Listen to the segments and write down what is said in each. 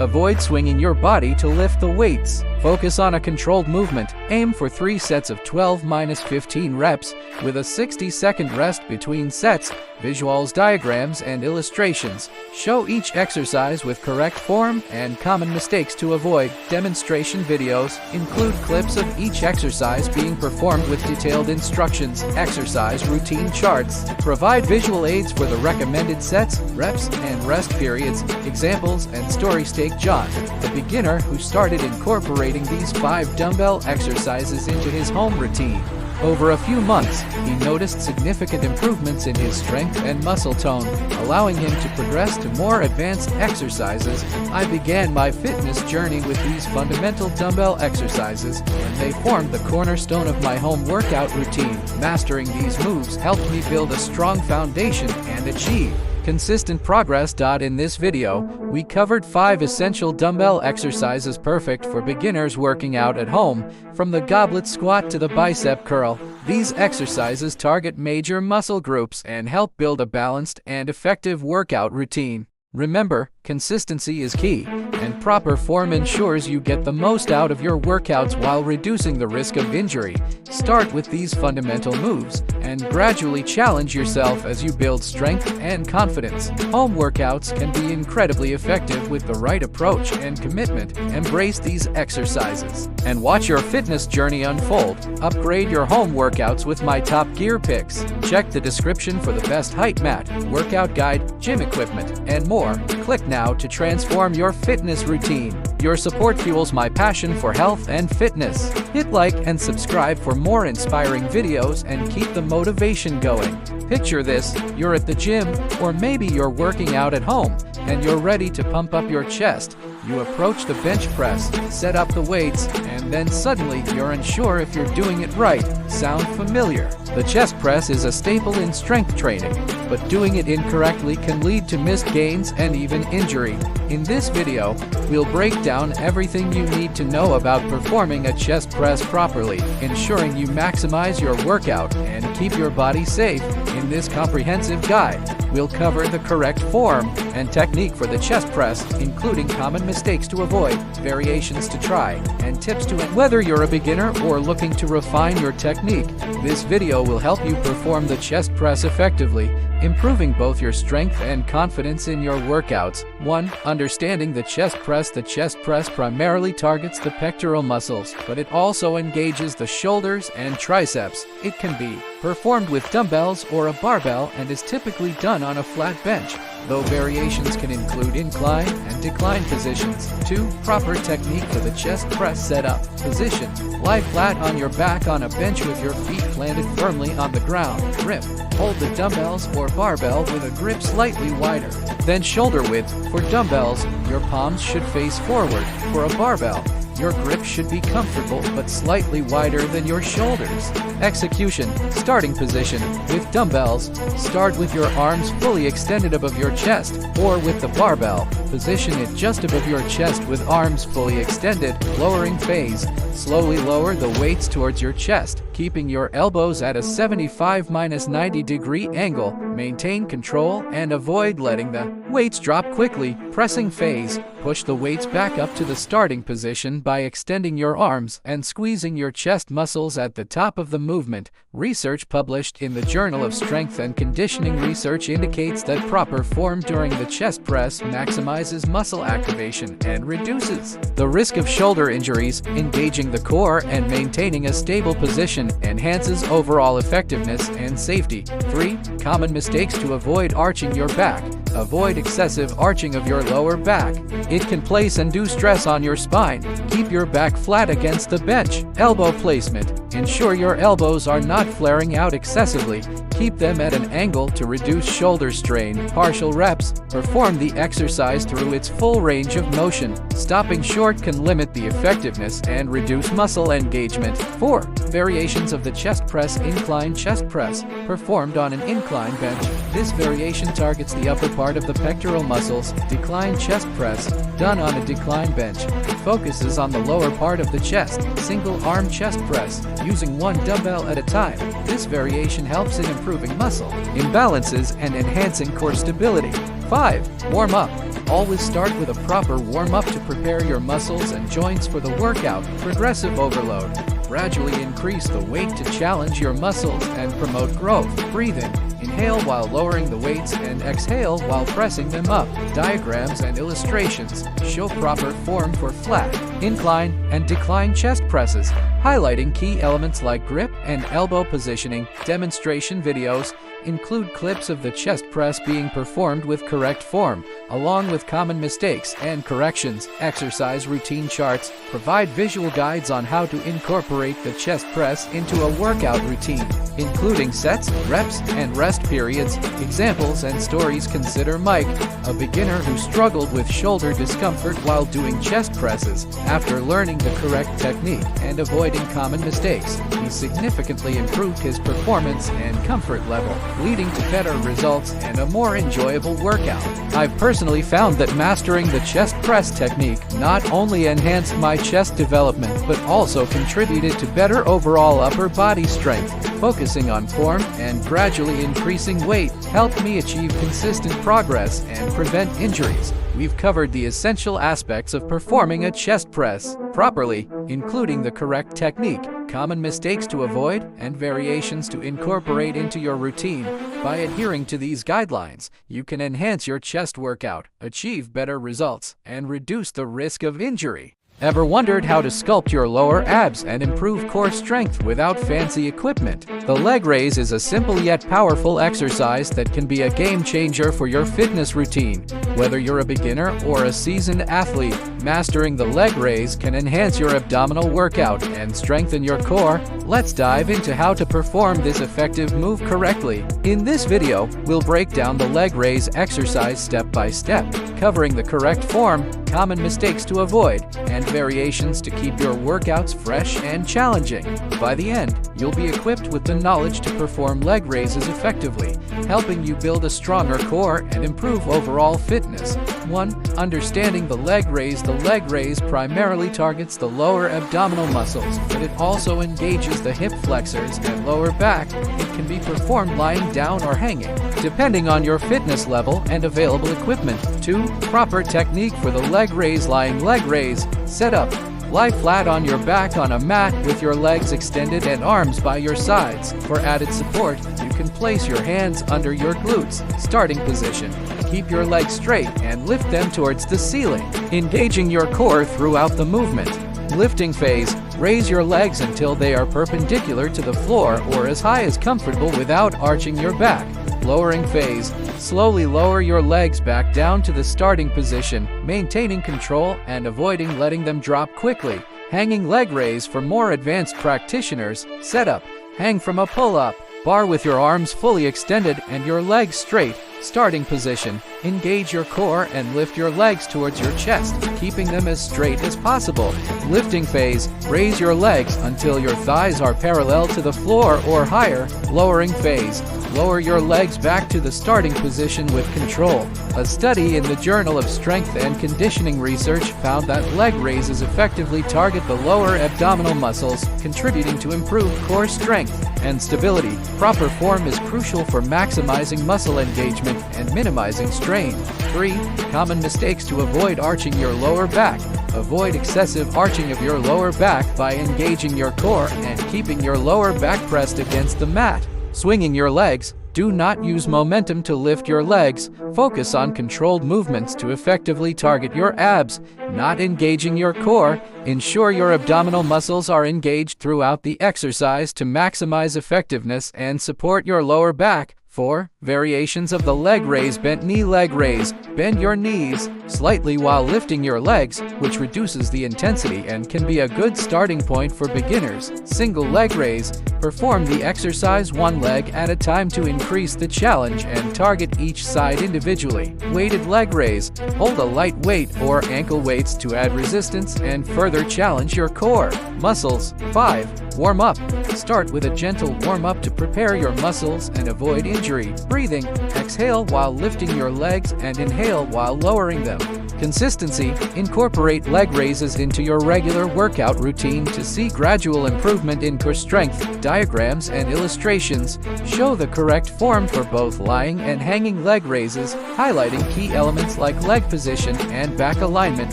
Avoid swinging your body to lift the weights. Focus on a controlled movement. Aim for 3 sets of 12-15 reps with a 60-second rest between sets. Visuals, diagrams, and illustrations show each exercise with correct form and common mistakes to avoid. Demonstration videos include clips of each exercise being performed with detailed instructions. Exercise routine charts provide visual aids for the recommended sets, reps, and rest periods. Examples and stories. Take John, a beginner who started incorporating these 5 dumbbell exercises into his home routine. Over a few months, he noticed significant improvements in his strength and muscle tone, allowing him to progress to more advanced exercises. I began my fitness journey with these fundamental dumbbell exercises, and they formed the cornerstone of my home workout routine. Mastering these moves helped me build a strong foundation and achieve consistent progress. In this video, we covered 5 essential dumbbell exercises perfect for beginners working out at home, from the goblet squat to the bicep curl. These exercises target major muscle groups and help build a balanced and effective workout routine. Remember, consistency is key, and proper form ensures you get the most out of your workouts while reducing the risk of injury. Start with these fundamental moves and gradually challenge yourself as you build strength and confidence. Home workouts can be incredibly effective with the right approach and commitment. Embrace these exercises and watch your fitness journey unfold. Upgrade your home workouts with my top gear picks. Check the description for the best height mat, workout guide, gym equipment, and more. Click now to transform your fitness routine. Your support fuels my passion for health and fitness. Hit like and subscribe for more inspiring videos and keep the motivation going. Picture this: you're at the gym, or maybe you're working out at home, and you're ready to pump up your chest. You approach the bench press, set up the weights, and then suddenly you're unsure if you're doing it right. Sound familiar? The chest press is a staple in strength training, but doing it incorrectly can lead to missed gains and even injury. In this video, we'll break down everything you need to know about performing a chest press properly, ensuring you maximize your workout and keep your body safe. In this comprehensive guide, we'll cover the correct form and technique for the chest press, including common mistakes to avoid, variations to try, and tips to end. Whether you're a beginner or looking to refine your technique, this video will help you perform the chest press effectively, improving both your strength and confidence in your workouts. 1. Understanding the chest press. The chest press primarily targets the pectoral muscles, but it also engages the shoulders and triceps. It can be performed with dumbbells or a barbell and is typically done on a flat bench, though variations can include incline and decline positions. 2. Proper technique for the chest press setup. Position: lie flat on your back on a bench with your feet planted firmly on the ground. Grip: hold the dumbbells or barbell with a grip slightly wider than shoulder width. For dumbbells, your palms should face forward. For a barbell, your grip should be comfortable but slightly wider than your shoulders. Execution: starting position. With dumbbells, start with your arms fully extended above your chest, or with the barbell, position it just above your chest with arms fully extended. Lowering phase: slowly lower the weights towards your chest, keeping your elbows at a 75-90 degree angle. Maintain control and avoid letting the weights drop quickly. Pressing phase: push the weights back up to the starting position by extending your arms and squeezing your chest muscles at the top of the movement. Research published in the Journal of Strength and Conditioning Research indicates that proper form during the chest press maximizes muscle activation and reduces the risk of shoulder injuries. Engaging the core and maintaining a stable position enhances overall effectiveness and safety. 3. Common mistakes to avoid. Arching your back. Avoid excessive arching of your lower back. It can place undue stress on your spine. Keep your back flat against the bench. Elbow placement: ensure your elbows are not flaring out excessively. Keep them at an angle to reduce shoulder strain. Partial reps: perform the exercise through its full range of motion. Stopping short can limit the effectiveness and reduce muscle engagement. 4. Variations of the chest press. Incline chest press, performed on an incline bench. This variation targets the upper part of the pectoral muscles. Decline chest press, done on a decline bench, focuses on the lower part of the chest. Single arm chest press, using one dumbbell at a time. This variation helps in improving muscle imbalances and enhancing core stability. 5. Warm up. Always start with a proper warm-up to prepare your muscles and joints for the workout. Progressive overload. Gradually increase the weight to challenge your muscles and promote growth. Breathing. Inhale while lowering the weights and exhale while pressing them up. Diagrams and illustrations show proper form for flat, incline, and decline chest presses, highlighting key elements like grip and elbow positioning. Demonstration videos include clips of the chest press being performed with correct form, along with common mistakes and corrections. Exercise routine charts provide visual guides on how to incorporate the chest press into a workout routine, including sets, reps, and rest periods. Examples and stories. Consider Mike, a beginner who struggled with shoulder discomfort while doing chest presses. After learning the correct technique and avoiding common mistakes, he significantly improved his performance and comfort level, leading to better results and a more enjoyable workout. I've personally found that mastering the chest press technique not only enhanced my chest development but also contributed to better overall upper body strength. Focusing on form and gradually increasing weight helped me achieve consistent progress and prevent injuries. We've covered the essential aspects of performing a chest press properly, including the correct technique, common mistakes to avoid, and variations to incorporate into your routine. By adhering to these guidelines, you can enhance your chest workout, achieve better results, and reduce the risk of injury. Ever wondered how to sculpt your lower abs and improve core strength without fancy equipment? The leg raise is a simple yet powerful exercise that can be a game changer for your fitness routine. Whether you're a beginner or a seasoned athlete, mastering the leg raise can enhance your abdominal workout and strengthen your core. Let's dive into how to perform this effective move correctly. In this video, we'll break down the leg raise exercise step by step, covering the correct form, common mistakes to avoid, and variations to keep your workouts fresh and challenging. By the end, you'll be equipped with the knowledge to perform leg raises effectively, helping you build a stronger core and improve overall fitness. 1. Understanding the leg raise. The leg raise primarily targets the lower abdominal muscles, but it also engages the hip flexors and lower back. It can be performed lying down or hanging, depending on your fitness level and available equipment. 2. Proper technique for the leg raise. Lying leg raise. Set up. Lie flat on your back on a mat with your legs extended and arms by your sides. For added support, you can place your hands under your glutes. Starting position. Keep your legs straight and lift them towards the ceiling, engaging your core throughout the movement. Lifting phase. Raise your legs until they are perpendicular to the floor or as high as comfortable without arching your back. Lowering phase. Slowly lower your legs back down to the starting position, maintaining control and avoiding letting them drop quickly. Hanging leg raise. For more advanced practitioners, setup. Hang from a pull-up bar with your arms fully extended and your legs straight. Starting position. Engage your core and lift your legs towards your chest, keeping them as straight as possible. Lifting phase. Raise your legs until your thighs are parallel to the floor or higher. Lowering phase. Lower your legs back to the starting position with control. A study in the Journal of Strength and Conditioning Research found that leg raises effectively target the lower abdominal muscles, contributing to improved core strength and stability. Proper form is crucial for maximizing muscle engagement and minimizing strain. 3. Common mistakes to avoid. Arching your lower back. Avoid excessive arching of your lower back by engaging your core and keeping your lower back pressed against the mat. Swinging your legs. Do not use momentum to lift your legs. Focus on controlled movements to effectively target your abs, not engaging your core. Ensure your abdominal muscles are engaged throughout the exercise to maximize effectiveness and support your lower back. 4. Variations of the leg raise. Bent knee leg raise. Bend your knees slightly while lifting your legs, which reduces the intensity and can be a good starting point for beginners. Single leg raise. Perform the exercise one leg at a time to increase the challenge and target each side individually. Weighted leg raise. Hold a light weight or ankle weights to add resistance and further challenge your core muscles. 5. Warm up. Start with a gentle warm-up to prepare your muscles and avoid injury. Breathing: exhale while lifting your legs and inhale while lowering them. Consistency: incorporate leg raises into your regular workout routine to see gradual improvement in core strength. Diagrams and illustrations show the correct form for both lying and hanging leg raises, highlighting key elements like leg position and back alignment.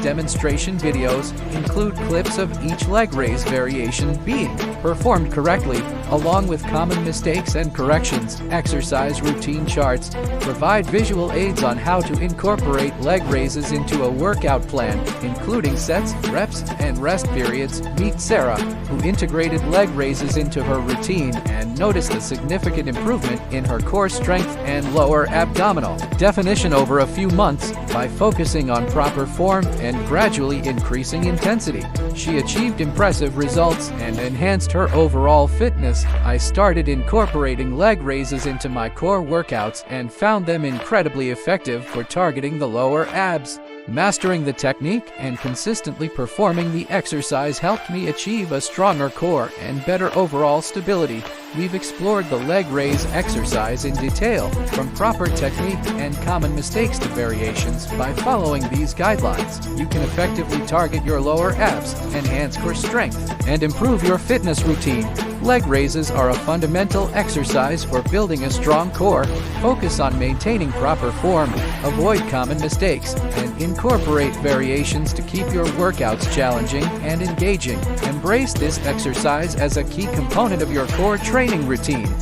Demonstration videos include clips of each leg raise variation being performed correctly, along with common mistakes and corrections. Exercise routine charts provide visual aids on how to incorporate leg raises into a workout plan, including sets, reps, and rest periods. Meet Sarah, who integrated leg raises into her routine and noticed a significant improvement in her core strength and lower abdominal definition over a few months. By focusing on proper form and gradually increasing intensity, she achieved impressive results and enhanced her overall fitness. I started incorporating leg raises into my core workouts and found them incredibly effective for targeting the lower abs. Mastering the technique and consistently performing the exercise helped me achieve a stronger core and better overall stability. We've explored the leg raise exercise in detail, from proper technique and common mistakes to variations. By following these guidelines, you can effectively target your lower abs, enhance core strength, and improve your fitness routine. Leg raises are a fundamental exercise for building a strong core. Focus on maintaining proper form, avoid common mistakes, and incorporate variations to keep your workouts challenging and engaging. Embrace this exercise as a key component of your core training routine.